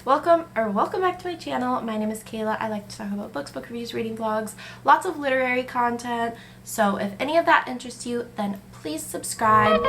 Welcome back to my channel. My name is Kayla. I like to talk about books, book reviews, reading vlogs, lots of literary content. So if any of that interests you, then please subscribe.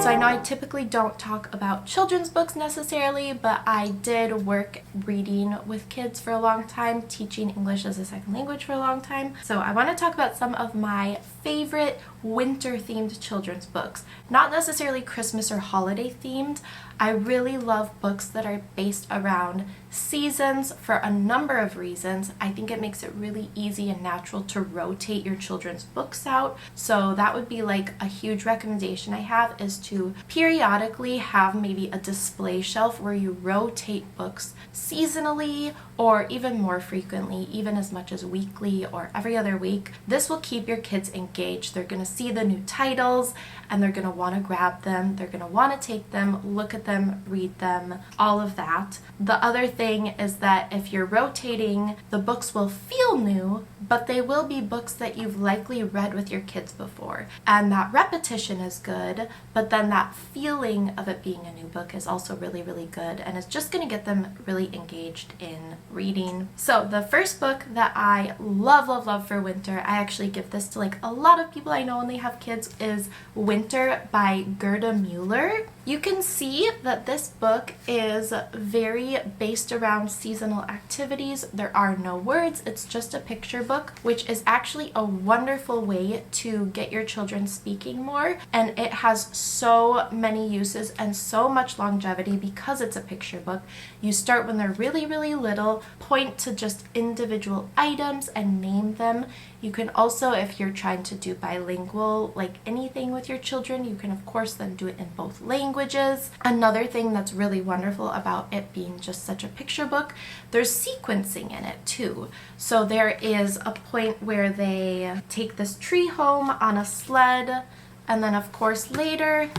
So I know I typically don't talk about children's books necessarily, but I did work reading with kids for a long time, teaching English as a second language for a long time. So I want to talk about some of my favorite winter-themed children's books. Not necessarily Christmas or holiday themed. I really love books that are based around seasons for a number of reasons. I think it makes it really easy and natural to rotate your children's books out. So that would be like a huge recommendation I have, is to periodically have maybe a display shelf where you rotate books seasonally or even more frequently, even as much as weekly or every other week. This will keep your kids engaged. They're going to see the new titles and they're going to want to grab them. They're going to want to take them, look at them, read them, all of that. The other thing is that if you're rotating, the books will feel new, but they will be books that you've likely read with your kids before. And that repetition is good, but then that feeling of it being a new book is also really, really good, and it's just going to get them really engaged in reading. So the first book that I love for winter, I actually give this to like a lot of people I know when they have kids, is Winter by Gerda Mueller. You can see that this book is very based around seasonal activities. There are no words, it's just a picture book, which is actually a wonderful way to get your children speaking more, and it has so many uses and so much longevity because it's a picture book. You start when they're really, really little, point to just individual items and name them. You can also, if you're trying to do bilingual, like anything with your children, you can of course then do it in both languages. Another thing that's really wonderful about it being just such a picture book, there's sequencing in it too. So there is a point where they take this tree home on a sled, and then of course later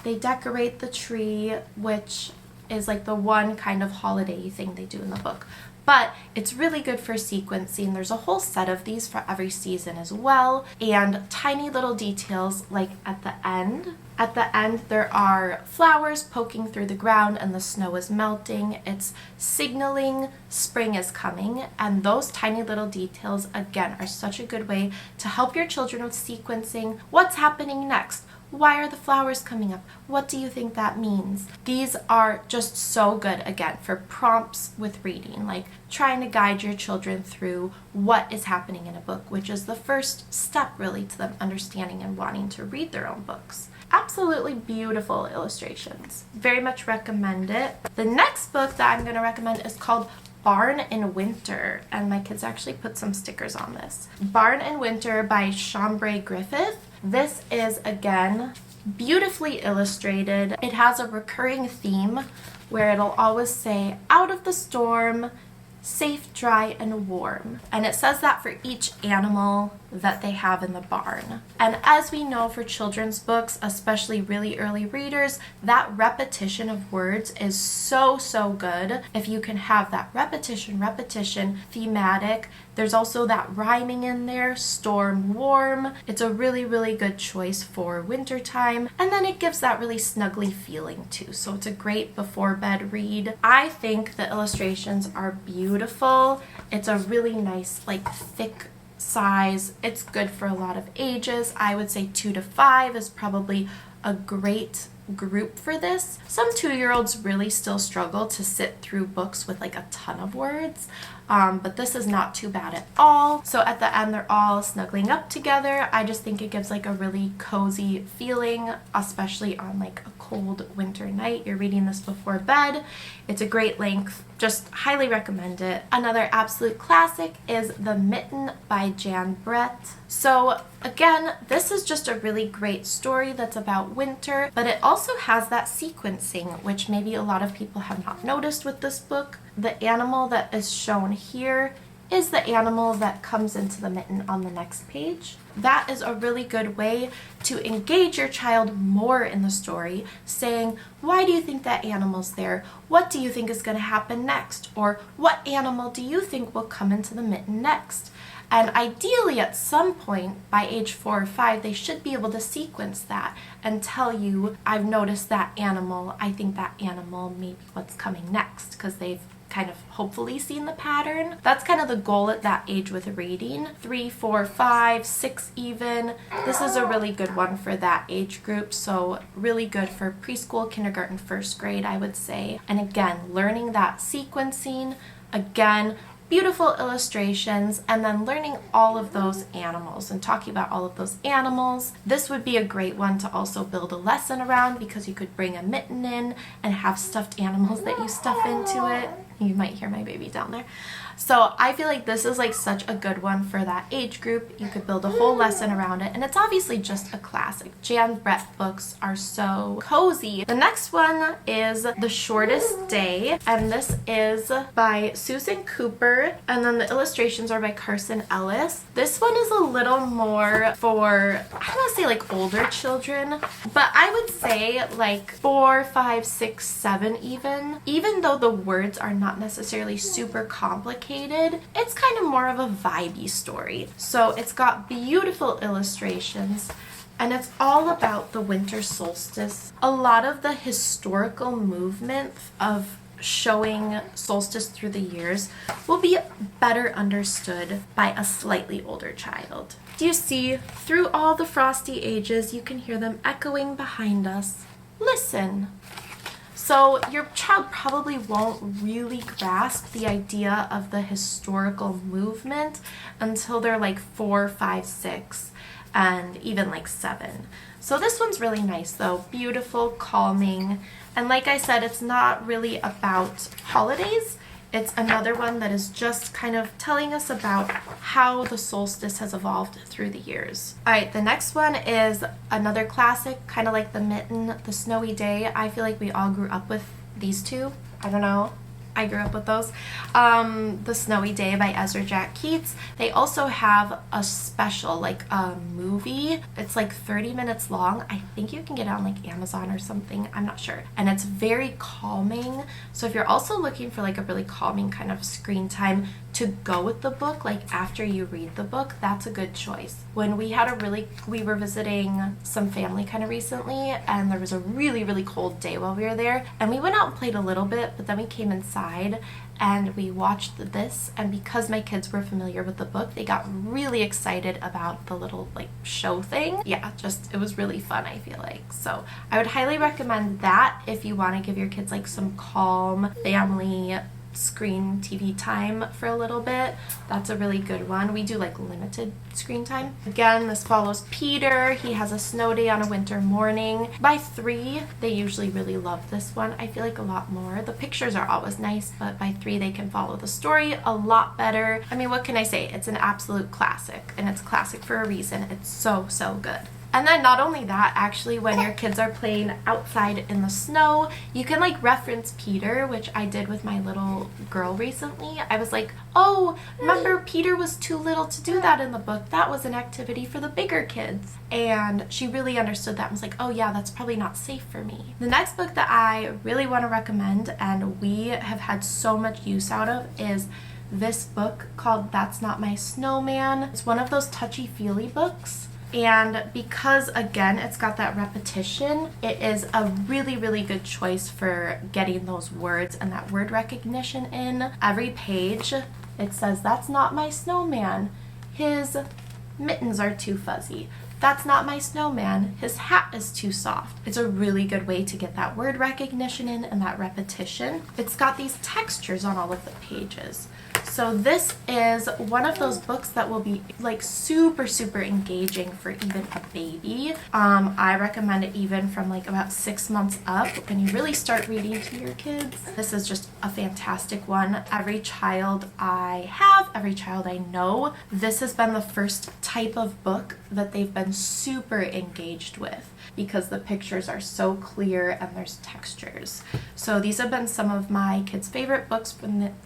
they decorate the tree, which is like the one kind of holiday thing they do in the book. But it's really good for sequencing. There's a whole set of these for every season as well, and tiny little details like at the end. At the end there are flowers poking through the ground and the snow is melting. It's signaling spring is coming, and those tiny little details again are such a good way to help your children with sequencing. What's happening next? Why are the flowers coming up? What do you think that means? These are just so good, again, for prompts with reading, like trying to guide your children through what is happening in a book, which is the first step really to them understanding and wanting to read their own books. Absolutely beautiful illustrations. Very much recommend it. The next book that I'm going to recommend is called Barn in Winter, and my kids actually put some stickers on this. Barn in Winter by Chambray Griffith. This is, again, beautifully illustrated. It has a recurring theme where it'll always say, out of the storm, safe, dry, and warm. And it says that for each animal that they have in the barn. And as we know for children's books, especially really early readers, that repetition of words is so good. If you can have that repetition, thematic. There's also that rhyming in there, storm, warm. It's a really good choice for wintertime. And then it gives that really snuggly feeling too. So it's a great before bed read. I think the illustrations are beautiful. It's a really nice, like, thick size. It's good for a lot of ages. I would say 2 to 5 is probably a great group for this. Some 2-year-olds really still struggle to sit through books with like a ton of words, but this is not too bad at all. So at the end they're all snuggling up together. I just think it gives like a really cozy feeling, especially on like a cold winter night. You're reading this before bed. It's a great length. Just highly recommend it. Another absolute classic is The Mitten by Jan Brett. So again, this is just a really great story that's about winter, but it also has that sequencing, which maybe a lot of people have not noticed with this book. The animal that is shown here is the animal that comes into the mitten on the next page. That is a really good way to engage your child more in the story, saying, why do you think that animal's there? What do you think is going to happen next? Or what animal do you think will come into the mitten next? And ideally at some point by age 4 or 5, they should be able to sequence that and tell you, I've noticed that animal, I think that animal may be what's coming next, because they've kind of hopefully seen the pattern. That's kind of the goal at that age with reading. 3, 4, 5, 6 even. This is a really good one for that age group, so really good for preschool, kindergarten, first grade, I would say. And again, learning that sequencing, again, beautiful illustrations, and then learning all of those animals and talking about all of those animals. This would be a great one to also build a lesson around, because you could bring a mitten in and have stuffed animals that you stuff into it. You might hear my baby down there. So I feel like this is like such a good one for that age group. You could build a whole lesson around it, and it's obviously just a classic. Jan Brett books are so cozy. The next one is The Shortest Day, and this is by Susan Cooper, and then the illustrations are by Carson Ellis. This one is a little more for, I don't want to say like older children, but I would say like 4, 5, 6, 7 even though the words are not necessarily super complicated. It's kind of more of a vibey story. So it's got beautiful illustrations, and it's all about the winter solstice. A lot of the historical movement of showing solstice through the years will be better understood by a slightly older child. Do you see? Through all the frosty ages, you can hear them echoing behind us. Listen. So your child probably won't really grasp the idea of the historical movement until they're like 4, 5, 6, and even like 7. So this one's really nice though, beautiful, calming, and like I said, it's not really about holidays. It's another one that is just kind of telling us about how the solstice has evolved through the years. Alright, the next one is another classic, kind of like The Mitten, The Snowy Day. I feel like we all grew up with these two. I don't know. I grew up with those. The Snowy Day by Ezra Jack Keats. They also have a special, like a movie. It's like 30 minutes long. I think you can get it on like Amazon or something. I'm not sure. And it's very calming. So if you're also looking for like a really calming kind of screen time to go with the book, like after you read the book, that's a good choice. When we were visiting some family kind of recently, and there was a really cold day while we were there, and we went out and played a little bit, but then we came inside and we watched this, and because my kids were familiar with the book, they got really excited about the little like show thing. Yeah, just it was really fun, I feel like. So I would highly recommend that if you want to give your kids like some calm family screen TV time for a little bit. That's a really good one. We do like limited screen time. Again, this follows Peter. He has a snow day on a winter morning. By 3, they usually really love this one. I feel like a lot more. The pictures are always nice, but by 3 they can follow the story a lot better. I mean, what can I say? It's an absolute classic, and it's classic for a reason. It's so good. And then not only that, actually, when your kids are playing outside in the snow, you can like reference Peter, which I did with my little girl recently. I was like, oh, remember Peter was too little to do that in the book. That was an activity for the bigger kids. And she really understood that and was like, oh yeah, that's probably not safe for me. The next book that I really want to recommend, and we have had so much use out of, is this book called That's Not My Snowman. It's one of those touchy-feely books. And because, again, it's got that repetition, it is a really good choice for getting those words and that word recognition in. Every page, it says, that's not my snowman. His mittens are too fuzzy. That's not my snowman. His hat is too soft. It's a really good way to get that word recognition in and that repetition. It's got these textures on all of the pages. So this is one of those books that will be like super engaging for even a baby. I recommend it even from like about 6 months up when you really start reading to your kids. This is just a fantastic one. Every child I have, every child I know, this has been the first type of book that they've been children super engaged with because the pictures are so clear and there's textures. So these have been some of my kids' favorite books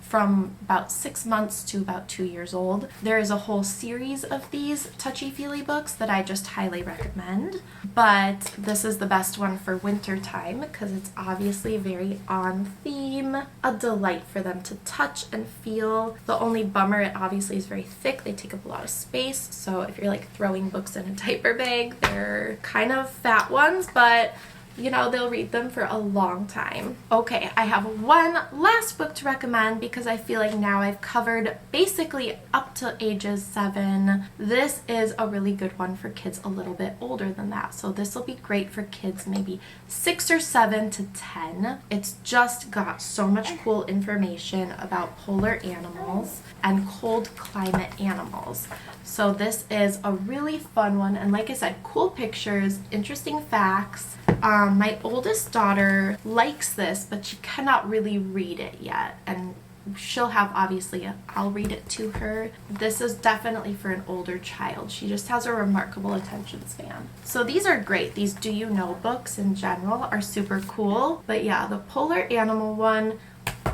from about 6 months to about 2 years old. There is a whole series of these touchy-feely books that I just highly recommend, but this is the best one for winter time because it's obviously very on theme, a delight for them to touch and feel. The only bummer, it obviously is very thick. They take up a lot of space, so if you're like throwing books in a diaper bag, they're kind of fat ones, but you know, they'll read them for a long time. Okay, I have one last book to recommend because I feel like now I've covered basically up to ages 7. This is a really good one for kids a little bit older than that. So this will be great for kids maybe 6 or 7 to 10. It's just got so much cool information about polar animals and cold climate animals. So this is a really fun one, and like I said, cool pictures, interesting facts. My oldest daughter likes this, but she cannot really read it yet, and she'll have, obviously, I'll read it to her. This is definitely for an older child. She just has a remarkable attention span. So these are great. These Do You Know books in general are super cool, but yeah, the polar animal one,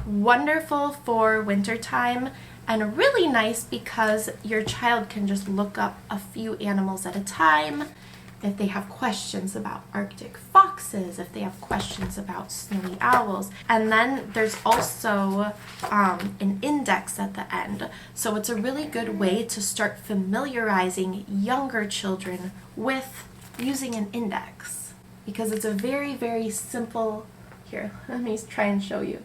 wonderful for wintertime. And really nice because your child can just look up a few animals at a time. If they have questions about Arctic foxes, if they have questions about snowy owls. And then there's also an index at the end. So it's a really good way to start familiarizing younger children with using an index. Because it's a very, very simple, here, let me try and show you.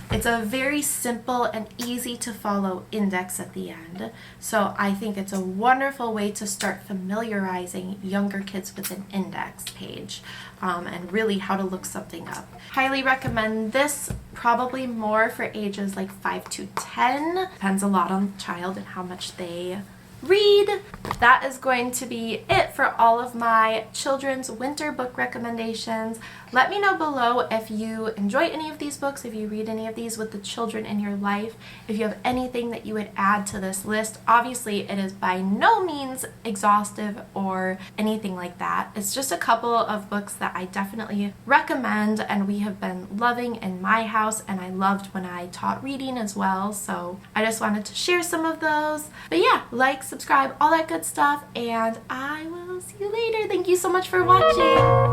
It's a very simple and easy to follow index at the end. So I think it's a wonderful way to start familiarizing younger kids with an index page and really how to look something up. Highly recommend this, probably more for ages like 5 to 10. Depends a lot on the child and how much they read. That is going to be it for all of my children's winter book recommendations. Let me know below if you enjoy any of these books, if you read any of these with the children in your life, if you have anything that you would add to this list. Obviously, it is by no means exhaustive or anything like that. It's just a couple of books that I definitely recommend and we have been loving in my house, and I loved when I taught reading as well, so I just wanted to share some of those. But yeah, like, subscribe, all that good stuff, and I will see you later. Thank you so much for watching.